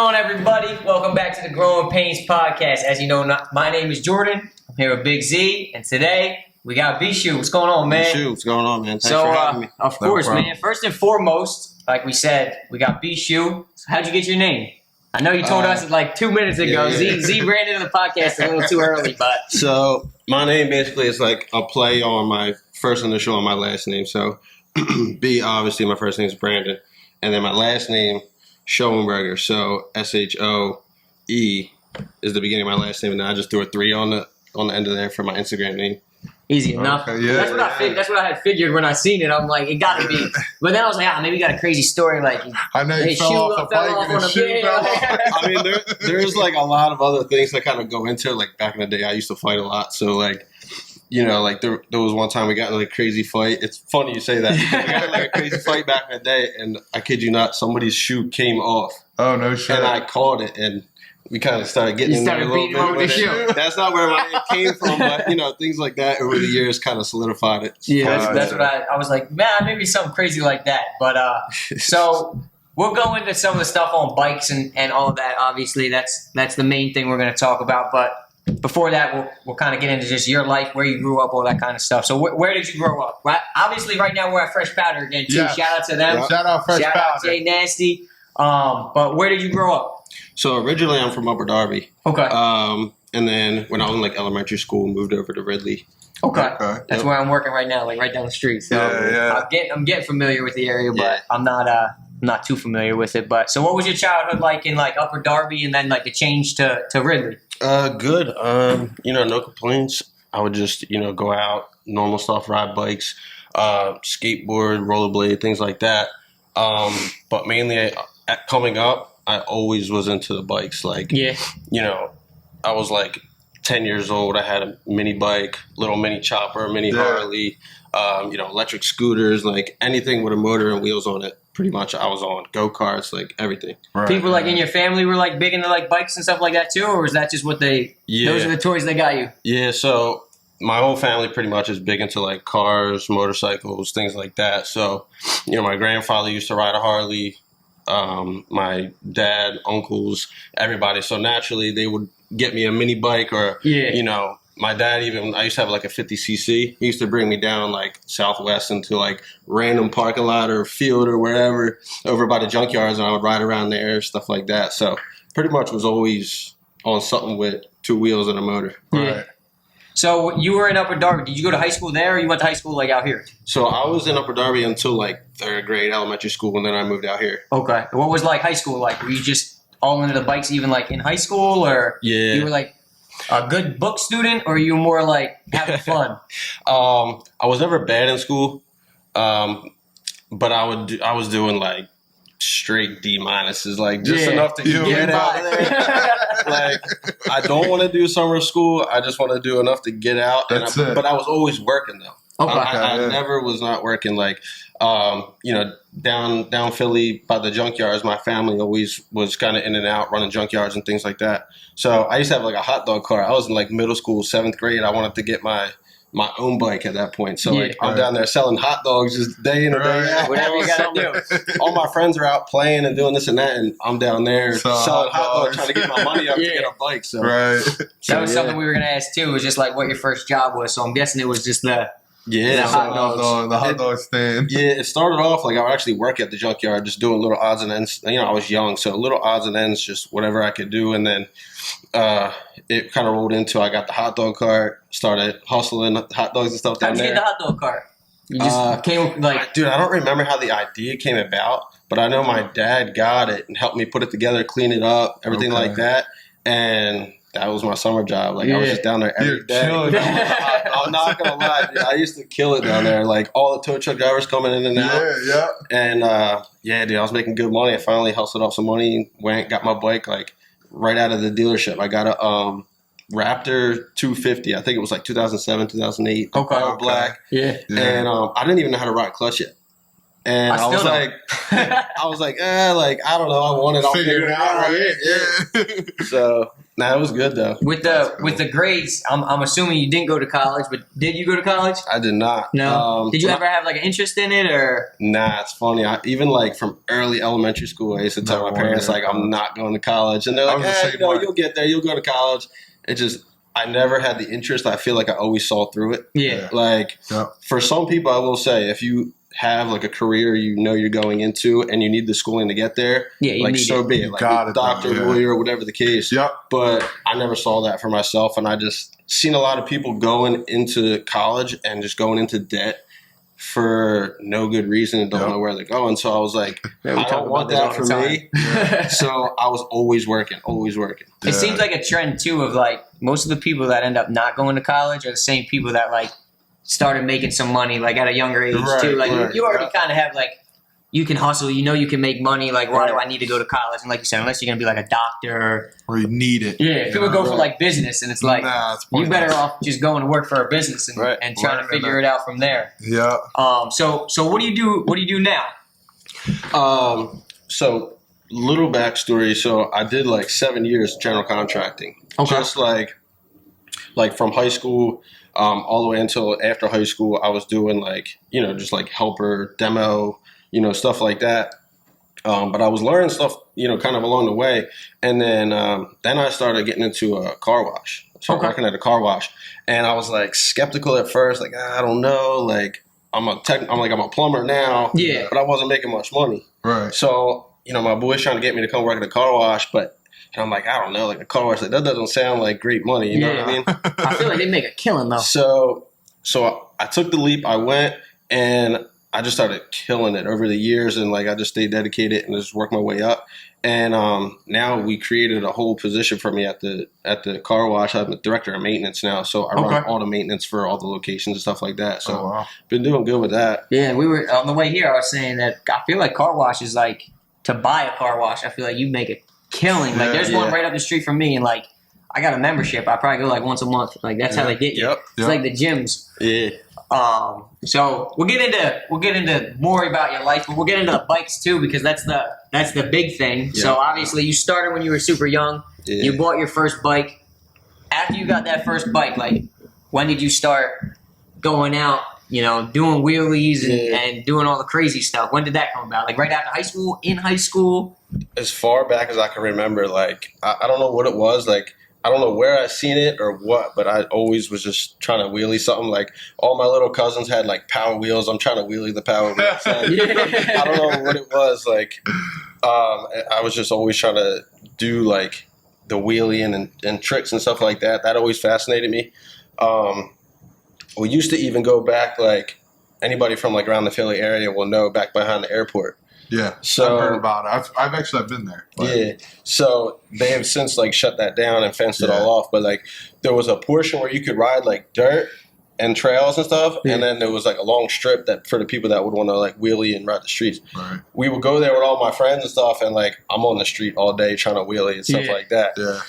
on, everybody? Welcome back to the Growing Pains podcast. As you know, my name is Jordan. I'm here with Big Z, and today we got B Sho3. What's going on, man? B Sho3, what's going on, man? Thanks for having me. Of course, man. First and foremost, like we said, we got B Sho3. So how'd you get your name? I know you told us like 2 minutes ago. Yeah. Z ran into the podcast a little too early, but So my name basically is like a play on my first initial on my last name. So B, obviously, my first name is Brandon, and then my last name Schoenberger. So SHOE is the beginning of my last name, and then I just threw a 3 on the end of there for my Instagram name. easy enough. Okay, yeah, That's what I had figured when I seen it. I'm like, it gotta be. But then I was like, maybe you got a crazy story. Like, I know you fell off a bike and his shoe fell off. I mean, there's like a lot of other things that kind of go into it. Like back in the day, I used to fight a lot. So like, you know, like there was one time we got in like a crazy fight. It's funny you say that. We got in like a crazy fight back in the day, and I kid you not, somebody's shoe came off. Oh, no shit. And I caught it, and we kind of started getting in there a little bit with it. That's not where my name came from, but you know, things like that over the years kind of solidified it. Yeah, that's what I was like, man, maybe something crazy like that. But so we'll go into some of the stuff on bikes and all of that. Obviously, that's the main thing we're going to talk about. But before that, we'll kind of get into just your life, where you grew up, all that kind of stuff. So where did you grow up? Right? Obviously, right now we're at Fresh Powder again, too. Yeah. Shout out to them. Yeah. Shout out Fresh Shout Powder. out Jay Nasty. But where did you grow up? So originally, I'm from Upper Darby. Okay. And then when I was in like elementary school, moved over to Ridley. Okay. Okay. That's where I'm working right now, like right down the street. So Yeah. I'm getting familiar with the area, but Yeah. I'm not too familiar with it. But so what was your childhood like in like Upper Darby and then like the change to Ridley? Good. You know, no complaints. I would just, you know, go out, normal stuff, ride bikes, skateboard, rollerblade, things like that. But mainly coming up, I always was into the bikes. Like, Yeah. you know, I was like 10 years old. I had a mini bike, little mini chopper, mini Harley, you know, electric scooters, like anything with a motor and wheels on it. Pretty much I was on go-karts, like everything. Right. People like in your family were like big into like bikes and stuff like that too, or was that just what those are the toys they got you? Yeah, so my whole family pretty much is big into like cars, motorcycles, things like that. So, you know, my grandfather used to ride a Harley, my dad, uncles, everybody. So naturally they would get me a mini bike or, you know, my dad even, I used to have like a 50cc. He used to bring me down like Southwest into like random parking lot or field or wherever over by the junkyards, and I would ride around there, stuff like that. So pretty much was always on something with 2 wheels and a motor. Yeah. So you were in Upper Darby. Did you go to high school there, or you went to high school like out here? So I was in Upper Darby until like 3rd grade elementary school, and then I moved out here. Okay. What was like high school like? Were you just all into the bikes even like in high school, or you were like a good book student, or you were more like having fun? I was never bad in school, but I was doing like straight D minuses, like just enough to get out of there. Like I don't want to do summer school. I just want to do enough to get out. But I was always working though. Okay. I never was not working. Like you know, down Philly by the junkyards, my family always was kind of in and out running junkyards and things like that. So I used to have like a hot dog car. I was in like middle school, 7th grade. I wanted to get my own bike at that point. So like I'm down there selling hot dogs just day in and day out. Whatever you gotta do. All my friends are out playing and doing this and that, and I'm down there selling hot dogs, trying to get my money up to get a bike. So that was something we were gonna ask too. Was just like what your first job was. So I'm guessing it was just the hot dog stand. Yeah, it started off like I would actually work at the junkyard, just doing little odds and ends. You know, I was young, so little odds and ends, just whatever I could do. And then it kind of rolled into I got the hot dog cart, started hustling hot dogs and stuff down there. How'd you get the hot dog cart? You just came like, dude, I don't remember how the idea came about, but I know my dad got it and helped me put it together, clean it up, everything like that, and that was my summer job. Like I was just down there every day. I'm not gonna lie, dude, I used to kill it down there. Like all the tow truck drivers coming in and out. And dude, I was making good money. I finally hustled off some money, went got my bike like right out of the dealership. I got a Raptor 250. I think it was like 2007, 2008. All black. Yeah. And I didn't even know how to ride clutch yet. And I was like, I don't know. I want it. I'll figure it out. Right? Yeah. So, it was good though. With the grades, I'm assuming you didn't go to college, but did you go to college? I did not. No. Did you ever have like an interest in it, or? Nah, it's funny. Even like from early elementary school, I used to tell my parents like I'm not going to college, and they're like, you'll get there. You'll go to college. It just I never had the interest. I feel like I always saw through it. Yeah. Like for some people, I will say if you have like a career you're going into and you need the schooling to get there, like so be it. Like doctor, lawyer, whatever the case. Yep. But I never saw that for myself, and I just seen a lot of people going into college and just going into debt for no good reason and don't know where they're going. So I was like, I don't want that for me. So I was always working. It seems like a trend too of like most of the people that end up not going to college are the same people that like started making some money like at a younger age too. Like you already kind of have like you can hustle, you can make money. Like why do I need to go to college? And like you said, unless you're gonna be like a doctor or you need it. Yeah, people go for like business, and it's like you better off just going to work for a business and trying to figure it out from there. Yeah. So what do you do? What do you do now? So little backstory. So I did like 7 years general contracting. Okay. Just like from high school. All the way until after high school, I was doing like, just like helper, demo, stuff like that. But I was learning stuff, kind of along the way. And then I started getting into a car wash. So working at a car wash. And I was like skeptical at first, like, I don't know, like I'm a plumber now. Yeah. But I wasn't making much money. Right. So, my boy's trying to get me to come work at a car wash, but and I'm like, I don't know, like a car wash, like that doesn't sound like great money, you know what I mean? I feel like they make a killing though. So I took the leap, I went, and I just started killing it over the years, and like I just stayed dedicated and just worked my way up. And now we created a whole position for me at the car wash. I'm the director of maintenance now, so I run all the maintenance for all the locations and stuff like that. So been doing good with that. Yeah, we were on the way here. I was saying that I feel like car wash is like to buy a car wash. I feel like you make it killing. Like there's one right up the street from me, and like I got a membership. I probably go like once a month. Like that's how they get you. It's like the gyms. Yeah. So we'll get into more about your life, but we'll get into the bikes too, because that's the big thing. Yeah. So obviously you started when you were super young. Yeah. You bought your first bike. After you got that first bike, like when did you start going out, doing wheelies and doing all the crazy stuff? When did that come about? Like right after high school, in high school? As far back as I can remember, like I don't know what it was, like I don't know where I seen it or what, but I always was just trying to wheelie something. Like all my little cousins had like power wheels. I'm trying to wheelie the power wheels. I don't know what it was. Like I was just always trying to do like the wheeling and tricks and stuff like that. That always fascinated me. We used to even go back, like anybody from like around the Philly area will know, back behind the airport. Yeah, so I've heard about it. I've been there. But. Yeah, so they have since like shut that down and fenced it all off. But like there was a portion where you could ride like dirt and trails and stuff, and then there was like a long strip that for the people that would want to like wheelie and ride the streets. Right. We would go there with all my friends and stuff, and like I'm on the street all day trying to wheelie and stuff like that. Yeah.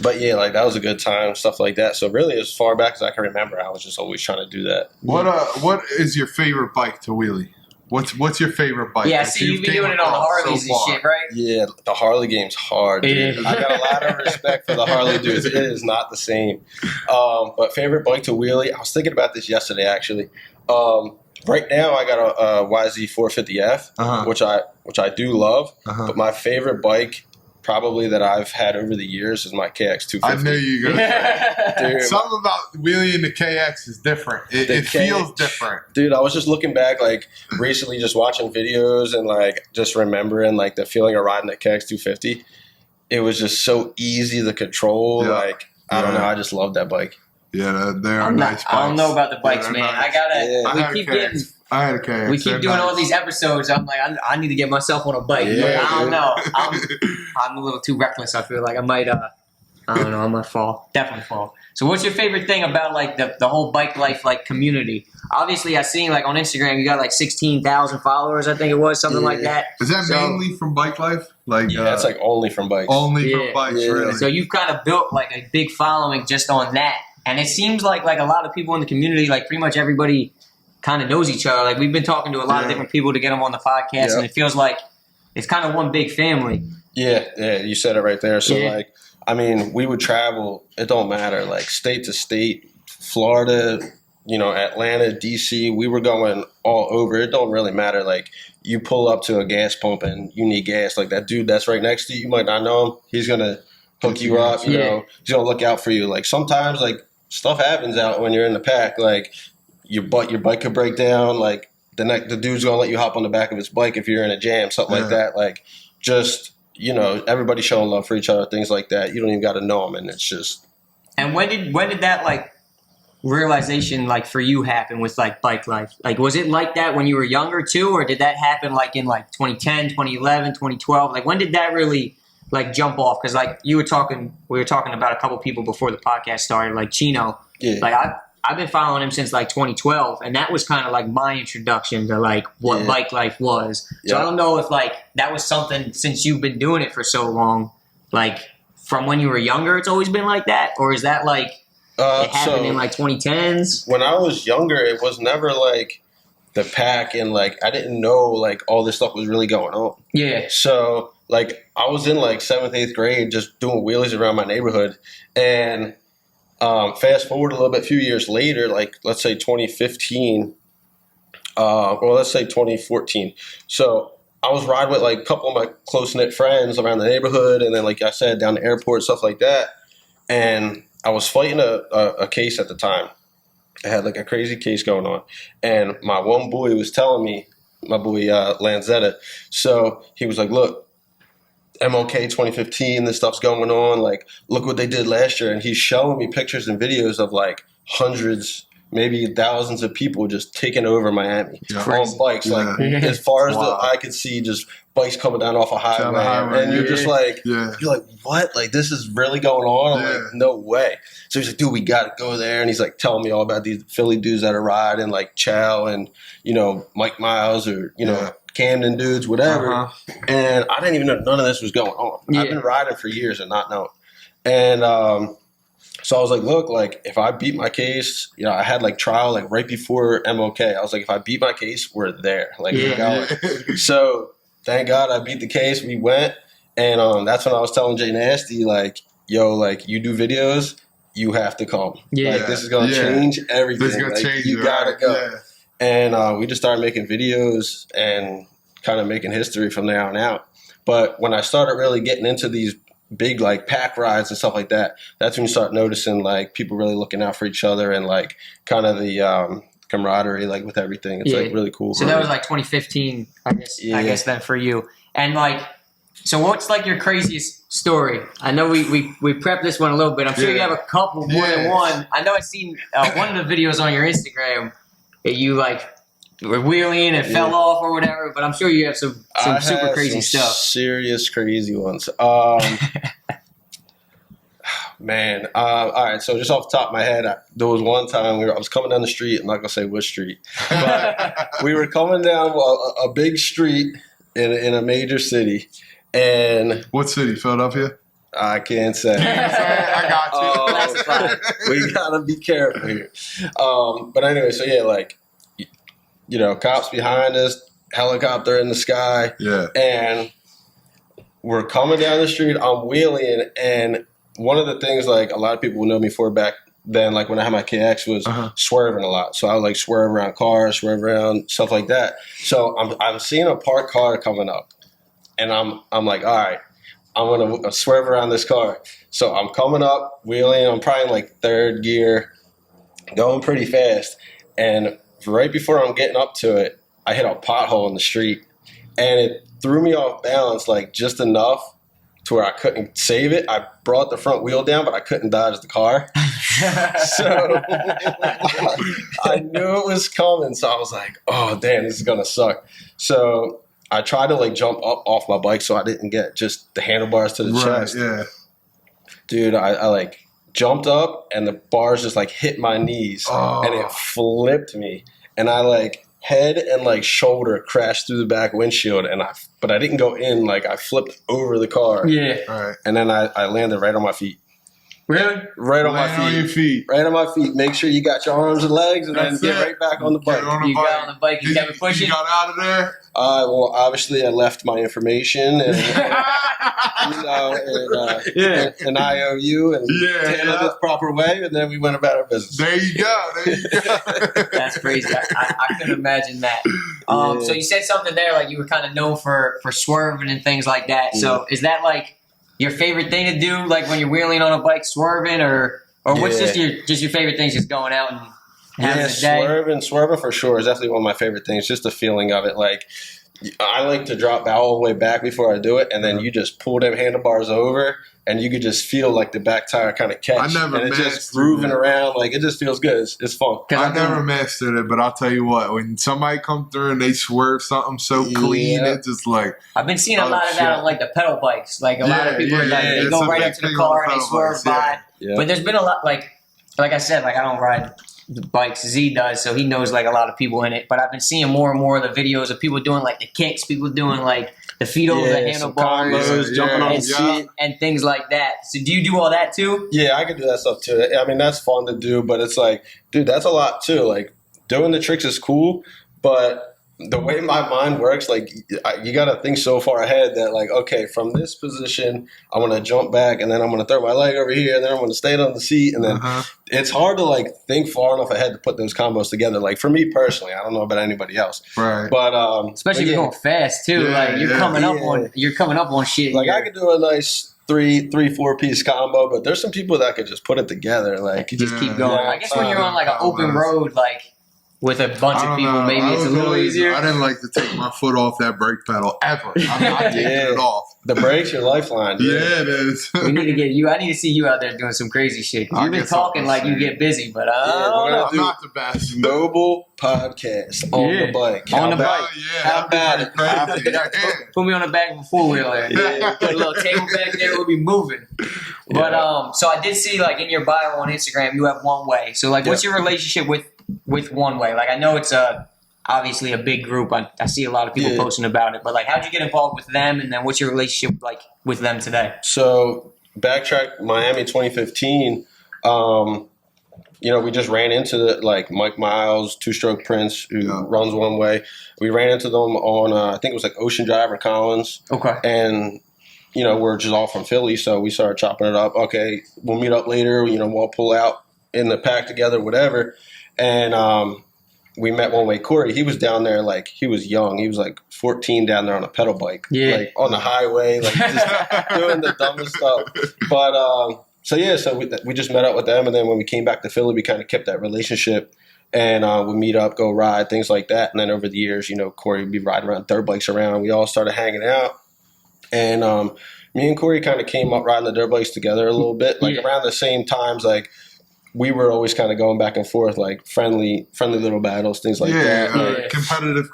But yeah, like that was a good time, stuff like that. So really, as far back as I can remember, I was just always trying to do that. What is your favorite bike to wheelie? What's your favorite bike? Yeah, I see you've been doing it on the Harleys and shit, right? Yeah, the Harley game's hard, dude. I got a lot of respect for the Harley dudes. It is not the same. But favorite bike to wheelie? I was thinking about this yesterday, actually. Right now, I got a YZ450F, which I do love. But my favorite bike, probably that I've had over the years, is my KX250. I knew you were going to say that. Something about wheeling the KX is different. It feels different. Dude, I was just looking back, like, recently just watching videos and, like, just remembering, like, the feeling of riding the KX250. It was just so easy to control. Yeah. Like, I don't know. I just love that bike. Yeah, they're nice bikes. I don't know about the bikes, man. Nice. I had a KX. We keep doing all these episodes. I'm like, I need to get myself on a bike. Yeah, I don't know. I'm a little too reckless. I feel like I might. I don't know. I might fall. Definitely fall. So, what's your favorite thing about like the whole bike life like community? Obviously, I seen like on Instagram you got like 16,000 followers. I think it was something like that. Is that mainly from bike life? Like that's like only from bikes. Only from bikes, really. So you've kind of built like a big following just on that, and it seems like a lot of people in the community, like pretty much everybody kind of knows each other. Like we've been talking to a lot of different people to get them on the podcast, and it feels like it's kind of one big family. Yeah, you said it right there. So like, I mean, we would travel. It don't matter, like state to state, Florida, Atlanta, DC. We were going all over. It don't really matter. Like you pull up to a gas pump and you need gas. Like that dude that's right next to you, you might not know him. He's gonna hook you up. You know, he's gonna look out for you. Like sometimes, like stuff happens out when you're in the pack. Like your bike could break down. Like the dude's gonna let you hop on the back of his bike if you're in a jam, something like that. Like just everybody showing love for each other, things like that. You don't even got to know them, and it's just. And when did that like realization like for you happen with like bike life? Like was it like that when you were younger too, or did that happen like in like 2010, 2011, 2012? Like when did that really like jump off? Because like we were talking about a couple people before the podcast started, like Chino. Yeah. Like I've been following him since like 2012, and that was kind of like my introduction to like what bike life was. So I don't know if like that was something, since you've been doing it for so long, like from when you were younger, it's always been like that, or is that like it happened in like 2010s? When I was younger, it was never like the pack, and like I didn't know like all this stuff was really going on. Yeah. So like I was in like 7th, 8th grade, just doing wheelies around my neighborhood, and fast forward a little bit, a few years later, like let's say 2015, or let's say 2014. So I was riding with like a couple of my close knit friends around the neighborhood, and then like I said, down the airport, stuff like that. And I was fighting a case at the time. I had like a crazy case going on, and my one boy was telling me, my boy Lanzetta. So he was like, "Look, MLK 2015, this stuff's going on. Like, look what they did last year." And he's showing me pictures and videos of like hundreds, maybe thousands of people just taking over Miami on bikes. Like as far as the eye could see, just bikes coming down off a highway. And you're just like, you're like, what? Like this is really going on? I'm like, no way. So he's like, dude, we got to go there. And he's like telling me all about these Philly dudes that are riding, like Chow and, Mike Miles or, Camden dudes, whatever. And I didn't even know none of this was going on. I've been riding for years and not knowing. And so I was like, look, like if I beat my case, I had like trial like right before MOK. I was like, if I beat my case, we're there. Like we're going. So thank God I beat the case. We went, and that's when I was telling Jay Nasty, like, yo, like you do videos, you have to come. Like this is gonna change everything. This is gonna change. You gotta go. And we just started making videos and kind of making history from there on out. But when I started really getting into these big like pack rides and stuff like that, that's when you start noticing like people really looking out for each other and like kind of the camaraderie like with everything. It's like really cool. So that was like 2015, I guess then for you. And like, so what's like your craziest story? I know we prepped this one a little bit. I'm sure you have a couple more than one. I know I've seen one of the videos on your Instagram that you like were wheeling and fell off or whatever, but I'm sure you have some super crazy stuff. Serious crazy ones. Man. All right. So just off the top of my head, there was one time I was coming down the street. I'm not going to say which street, but we were coming down a big street in a major city. And what city? Philadelphia? I can't say. I got you. We got to be careful here. But anyway, so yeah, like, cops behind us, helicopter in the sky. Yeah. And we're coming down the street. I'm wheeling. And one of the things, like, a lot of people know me for back then, like, when I had my KX was swerving a lot. So I would, like, swerve around cars, swerve around, stuff like that. So I'm seeing a parked car coming up. And I'm like, all right, I'm going to swerve around this car. So I'm coming up, wheeling. I'm probably in, like, third gear, going pretty fast. And right before I'm getting up to it, I hit a pothole in the street, and it threw me off balance like just enough to where I couldn't save it. I brought the front wheel down, but I couldn't dodge the car. So I knew it was coming. So I was like, oh, damn, this is going to suck. So I tried to like jump up off my bike so I didn't get just the handlebars to the chest. Yeah. Dude, I like jumped up and the bars just like hit my knees and it flipped me. And I like head and like shoulder crashed through the back windshield, but I didn't go in. Like I flipped over the car. Yeah. All right. And then I landed right on my feet. Really? Right on my Land on your feet. feet. Right on my feet. Make sure you got your arms and legs, and That's then get it. right back on the bike. Get on the You bike. got on the bike, you Did kept it pushing? You got out of there? Well, obviously, I left my information and an IOU and handled it the proper way, and then we went about our business. There you go. There you go. That's crazy. I couldn't imagine that. So you said something there, like you were kind of known for swerving and things like that. So is that like your favorite thing to do, like when you're wheeling on a bike, swerving, or what's just your favorite things, just going out and having a day? Swerving for sure is definitely one of my favorite things. Just the feeling of it. Like, I like to drop all the way back before I do it, and then you just pull them handlebars over, and you could just feel like the back tire kind of catch. And it's just grooving around. Like, it just feels good. It's fun. I never mastered it, but I'll tell you what, when somebody comes through and they swerve something so clean, it's just like... I've been seeing a lot of that on like the pedal bikes. Like a lot of people they go right up to the car and they swerve by. Yeah. But there's been a lot, like I said, like I don't ride the bikes. Z does, so he knows like a lot of people in it. But I've been seeing more and more of the videos of people doing like the kicks, people doing like the feet over the handlebars, jumping on the seat, and things like that. So do you do all that too? Yeah, I can do that stuff too. I mean, that's fun to do, but it's like, dude, that's a lot too. Like, doing the tricks is cool, but the way my mind works, like, you got to think so far ahead that, like, okay, from this position, I'm going to jump back, and then I'm going to throw my leg over here, and then I'm going to stand on the seat, and then it's hard to, like, think far enough ahead to put those combos together. Like, for me personally, I don't know about anybody else. Right. But, especially if you're going fast, too. Like, you're coming up on shit. Like, I could do a nice 4 piece combo, but there's some people that could just put it together. Like, you just keep going. I guess when you're on, like, an open road, like, with a bunch of people, maybe it's a little easier. I didn't like to take my foot off that brake pedal ever. I'm not taking it off. The brake's your lifeline, dude. Yeah, it is. We need to get you. I need to see you out there doing some crazy shit. You've been talking like you get busy, but I don't know. I'm not the best. Mobile podcast on the bike. On the bike. How bad it? Put me on the back of a 4-wheeler. Put a little table back there. We'll be moving. But so I did see, like, in your bio on Instagram, you have One Way. So, like, what's your relationship with One Way? Like, I know it's obviously a big group. I see a lot of people posting about it. But, like, how'd you get involved with them? And then what's your relationship like with them today? So, backtrack Miami 2015. We just ran into like Mike Miles, Two Stroke Prince, who runs One Way. We ran into them on I think it was like Ocean Drive or Collins. Okay. And we're just all from Philly, so we started chopping it up. Okay, we'll meet up later. We'll pull out in the pack together, whatever. And we met One Way Corey. He was down there, like, he was young. He was like 14 down there on a pedal bike, like on the highway, like just doing the dumbest stuff. But so we just met up with them, and then when we came back to Philly, we kind of kept that relationship, and we meet up, go ride, things like that. And then over the years, Corey would be riding around dirt bikes around. We all started hanging out, and me and Corey kind of came up riding the dirt bikes together a little bit, like around the same times, like. We were always kind of going back and forth, like friendly little battles, things like that. Competitive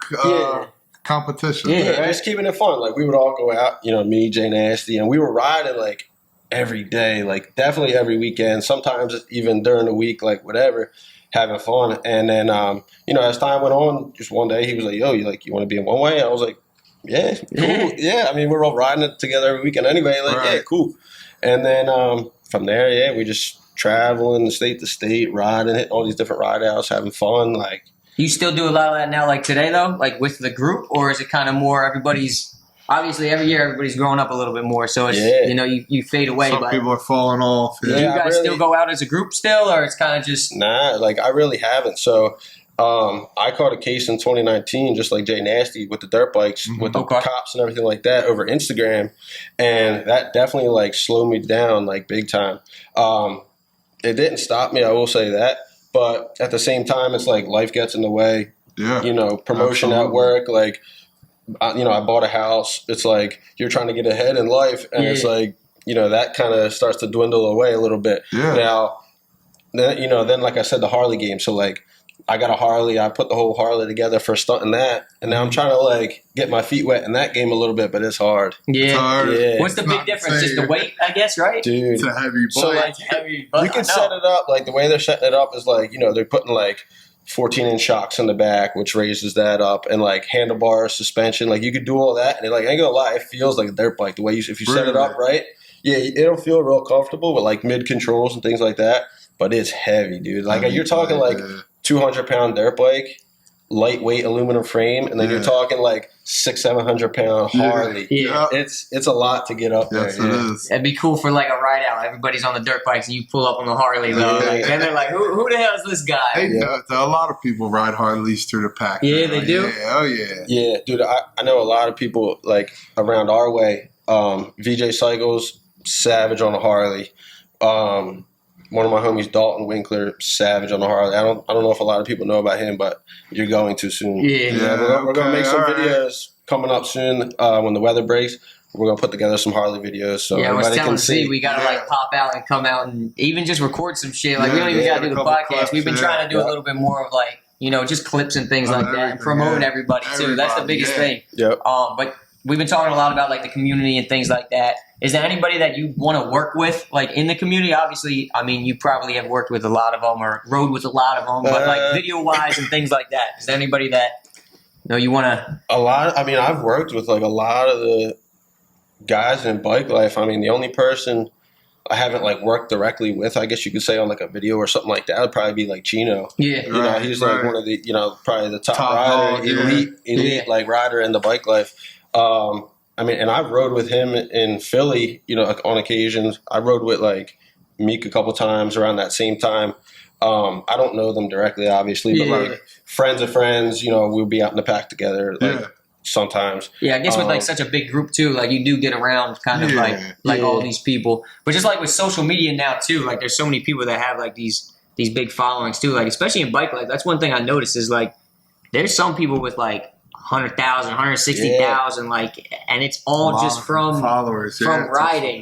competition. Just keeping it fun. Like, we would all go out, me, Jay Nasty, and we were riding like every day, like definitely every weekend, sometimes even during the week, like whatever, having fun. And then, as time went on, just one day he was like, yo, you want to be in One Way? I was like, yeah, cool. Yeah, I mean, we're all riding it together every weekend anyway. Like, yeah, cool. And then from there, we just traveling state to state, riding, hitting all these different rideouts, having fun. Like, you still do a lot of that now, like today though, like with the group, or is it kind of more everybody's? Obviously, every year everybody's growing up a little bit more, so it's you fade away. Some people are falling off. Do you guys still go out as a group still, or it's kind of just nah? Like, I really haven't. So I caught a case in 2019, just like Jay Nasty, with the dirt bikes, with the cops and everything like that over Instagram, and that definitely like slowed me down like big time. It didn't stop me, I will say that. But at the same time, it's like life gets in the way. Yeah. Promotion at work. Like, I bought a house. It's like you're trying to get ahead in life. And it's like, that kind of starts to dwindle away a little bit. Yeah. Now, then like I said, the Harley game. So, like, I got a Harley. I put the whole Harley together for stunting that. And now I'm trying to, like, get my feet wet in that game a little bit, but it's hard. Yeah. It's hard. Yeah. What's the big difference? Just the weight, I guess, right? Dude. It's a heavy bike. So, like, you can set it up, like, the way they're setting it up is, like, they're putting, like, 14-inch shocks in the back, which raises that up, and, like, handlebars, suspension. Like, you could do all that, and, like, I ain't gonna lie, it feels like a dirt bike. The way if you set it up right, Yeah, it'll feel real comfortable with like mid controls and things like that. But it's heavy, dude. Like you're talking like 200-pound dirt bike, lightweight aluminum frame, and then you're talking like 600-700-pound Harley. Yeah. It's a lot to get up there. Yes, it is. It'd be cool for like a ride out. Everybody's on the dirt bikes and you pull up on the Harley though. Yeah. Like, then they're like, who the hell is this guy? Hey, a lot of people ride Harleys through the pack. Yeah, now. they do? Yeah, oh yeah. Yeah, dude, I know a lot of people like around our way. VJ Cycles, savage on a Harley. One of my homies, Dalton Winkler, savage on the Harley. I don't know if a lot of people know about him, but you're going to soon. Yeah. We're gonna make some all right. videos coming up soon when the weather breaks. We're gonna put together some Harley videos so Yeah, I was everybody telling can see. Z we gotta like pop out and come out and even just record some shit. Like we don't even gotta do the a couple podcast. clips, We've been trying to do a little bit more of like, just clips and things like that and everything, promoting everybody too. That's the Everybody, biggest yeah. thing. Yep. But we've been talking a lot about like the community and things like that. Is there anybody that you want to work with, like in the community? Obviously, I mean, you probably have worked with a lot of them or rode with a lot of them, but like video-wise and things like that. Is there anybody that you want to? A lot. I mean, I've worked with like a lot of the guys in bike life. I mean, the only person I haven't like worked directly with, I guess you could say, on like a video or something like that would probably be like Chino. Yeah. You know, he's like one of the, probably the top rider, dog, yeah. elite like rider in the bike life. I mean, and I've rode with him in Philly, like, on occasions. I rode with like Meek a couple times around that same time. I don't know them directly, obviously, but like friends of friends, we'll be out in the pack together. Like, sometimes. Yeah, I guess with like such a big group too, like you do get around kind of like all these people. But just like with social media now too, like there's so many people that have like these big followings too. Like especially in bike life, that's one thing I noticed is like there's some people with like 100,000, 160,000, like, and it's all just from followers, from riding.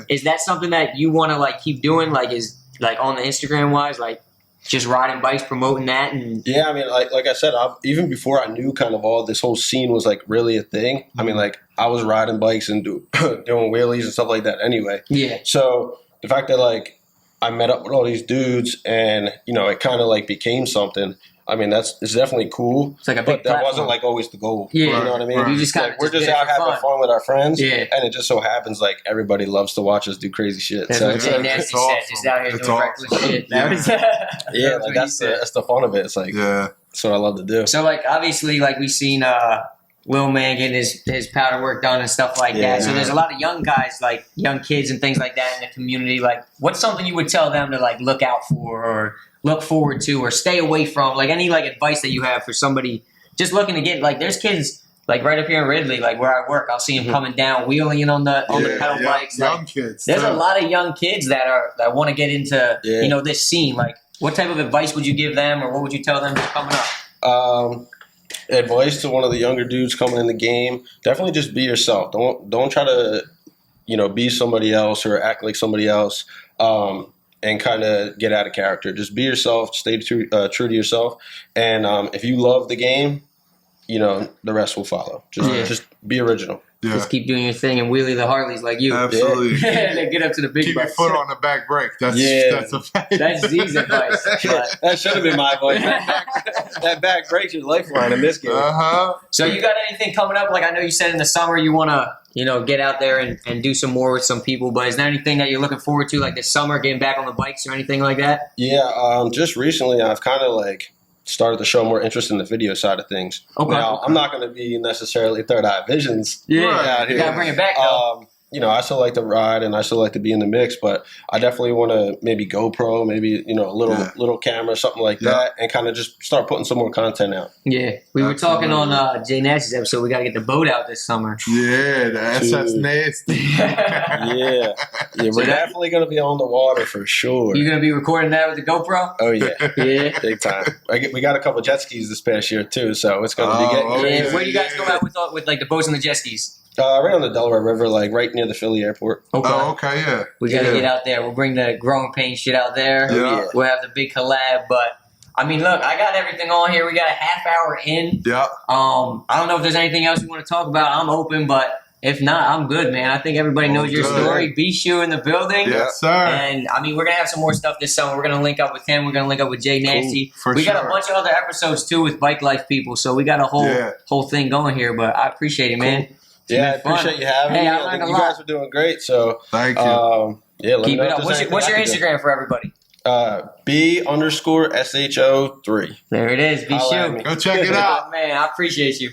Is that something that you want to like keep doing? Like is like on the Instagram wise, like just riding bikes, promoting that, and yeah, I mean, like I said, even before I knew kind of all this whole scene was like really a thing. I mean, like I was riding bikes and doing wheelies and stuff like that anyway. Yeah. So the fact that like I met up with all these dudes and it kind of like became something. I mean, it's definitely cool. It's like a big but that platform. wasn't like always the goal. Yeah. You know what I mean? You just kind of we're just out having fun with our friends. Yeah. And it just so happens like everybody loves to watch us do crazy shit. That's So what it's Jay like, Nasty it's said, awesome. just out here It's doing awesome. reckless shit. that's the fun of it. It's like that's what I love to do. So like obviously like we've seen Lil Man getting his powder work done and stuff like that. So there's a lot of young guys, like young kids and things like that in the community. Like what's something you would tell them to like look out for or look forward to or stay away from? Like any like advice that you have for somebody just looking to get like there's kids like right up here in Ridley, like where I work, I'll see them coming down, wheeling in on the pedal bikes. Young Like, kids. there's a lot of young kids that want to get into this scene. Like what type of advice would you give them or what would you tell them coming up? Advice to one of the younger dudes coming in the game: definitely just be yourself. Don't try to be somebody else or act like somebody else. And kind of get out of character. Just be yourself. Stay true to yourself. And if you love the game, the rest will follow. Just be original. Yeah. Just keep doing your thing and wheelie the Harleys like you. Absolutely. And then get up to the big Keep your bikes. foot on the back brake. That's a fact. That's Z's advice. But- That should have been my advice. That back breaks your lifeline in this game. So you got anything coming up? Like I know you said in the summer you want to, get out there and do some more with some people. But is there anything that you're looking forward to, like this summer, getting back on the bikes or anything like that? Yeah, just recently I've kind of like started to show more interest in the video side of things. Okay. Now, I'm not going to be necessarily Third Eye Visions. Yeah, you got to bring it back though. I still like to ride and I still like to be in the mix, but I definitely want to maybe GoPro, maybe, a little camera, something like that, and kind of just start putting some more content out. Yeah. We were talking on Jay Nash's episode. We got to get the boat out this summer. Yeah, the SS Nasty. Yeah, we're definitely going to be on the water for sure. You going to be recording that with the GoPro? Oh, yeah. Yeah. Big time. We got a couple jet skis this past year, too, so it's going to be getting crazy. Yeah. Where do you guys go out with like the boats and the jet skis? Right on the Delaware River, like right near the Philly airport. Okay. Oh, okay, yeah. We got to get out there. We'll bring the growing pain shit out there. Yeah. We'll have the big collab. But, I mean, look, I got everything on here. We got a half hour in. Yeah. I don't know if there's anything else you want to talk about. I'm open, but if not, I'm good, man. I think everybody knows your story. B Sho in the building. Yes, sir. And, I mean, we're going to have some more stuff this summer. We're going to link up with him. We're going to link up with Jay Nasty. For we got sure. a bunch of other episodes, too, with Bike Life people. So we got a whole thing going here. But I appreciate it, man. Yeah, I been fun. appreciate you having Hey, me. I I learned think a you lot. guys are doing great. So Thank you. yeah, let Keep me it know up. if What's there's your anything I can Instagram for everybody? do. B_SHO3. There it is. Be Holla at sure. me. Go check it out. Man, I appreciate you.